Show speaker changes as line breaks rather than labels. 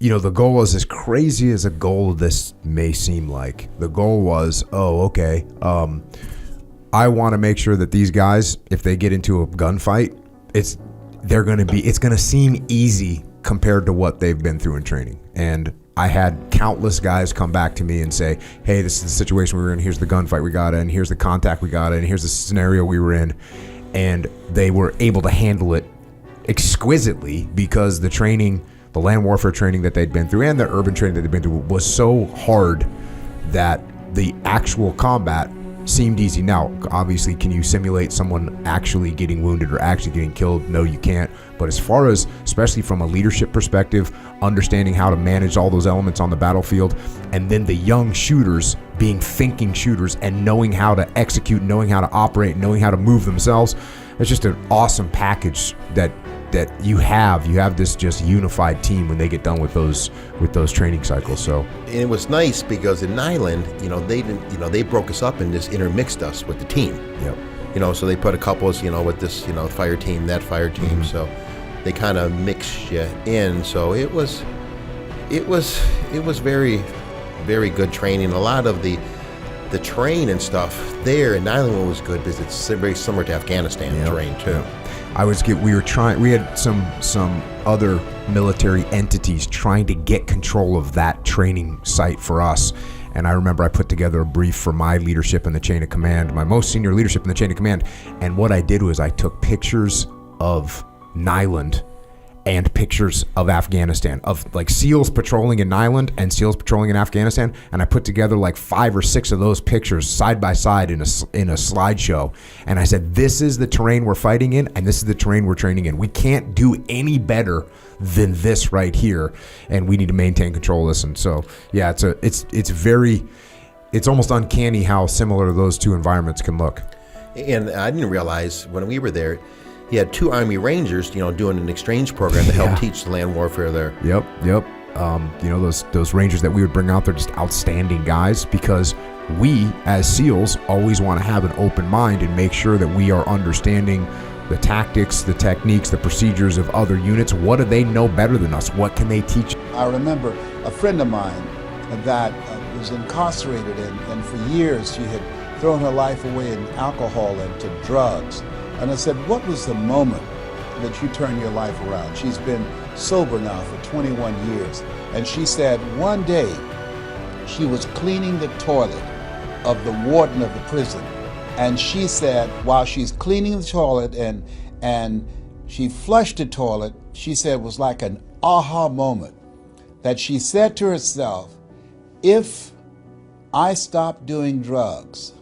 the goal was, as crazy as a goal this may seem like, the goal was, okay, I want to make sure that these guys, if they get into a gunfight, it's going to seem easy compared to what they've been through in training. And I had countless guys come back to me and say, hey, this is the situation we were in, here's the gunfight we got in, here's the contact we got in, here's the scenario we were in. And they were able to handle it exquisitely because the training, the land warfare training that they'd been through and the urban training that they'd been through was so hard that the actual combat seemed easy. Now, obviously, can you simulate someone actually getting wounded or actually getting killed? No, you can't. But as far as, especially from a leadership perspective, understanding how to manage all those elements on the battlefield, and then the young shooters being thinking shooters and knowing how to execute, knowing how to operate, knowing how to move themselves, it's just an awesome package that you have this just unified team when they get done with those training cycles. So,
and it was nice because in Nyland, they broke us up and just intermixed us with the team.
Yep.
So they put a couple with this, fire team, that fire team. Mm-hmm. So they kind of mixed you in. So it was very, very good training. A lot of the terrain and stuff there in Nyland was good because it's very similar to Afghanistan terrain too.
Yep. We had some other military entities trying to get control of that training site for us. And I remember I put together a brief for my leadership in the chain of command, my most senior leadership in the chain of command. And what I did was I took pictures of Nyland and pictures of Afghanistan, of like SEALs patrolling in Nyland and SEALs patrolling in Afghanistan, and I put together like 5 or 6 of those pictures side by side in a slideshow, and I said, this is the terrain we're fighting in, and this is the terrain we're training in. We can't do any better than this right here, and we need to maintain control of this. And so, yeah, it's almost uncanny how similar those two environments can look.
And I didn't realize when we were there, he had 2 Army Rangers, doing an exchange program to help teach the land warfare there.
Yep. Those Rangers that we would bring out, they're just outstanding guys, because we as SEALs always want to have an open mind and make sure that we are understanding the tactics, the techniques, the procedures of other units. What do they know better than us? What can they teach?
I remember a friend of mine that was incarcerated, and for years she had thrown her life away in alcohol and to drugs. And I said, what was the moment that you turned your life around? She's been sober now for 21 years. And she said one day she was cleaning the toilet of the warden of the prison. And she said, while she's cleaning the toilet and she flushed the toilet, she said it was like an aha moment, that she said to herself, if I stop doing drugs,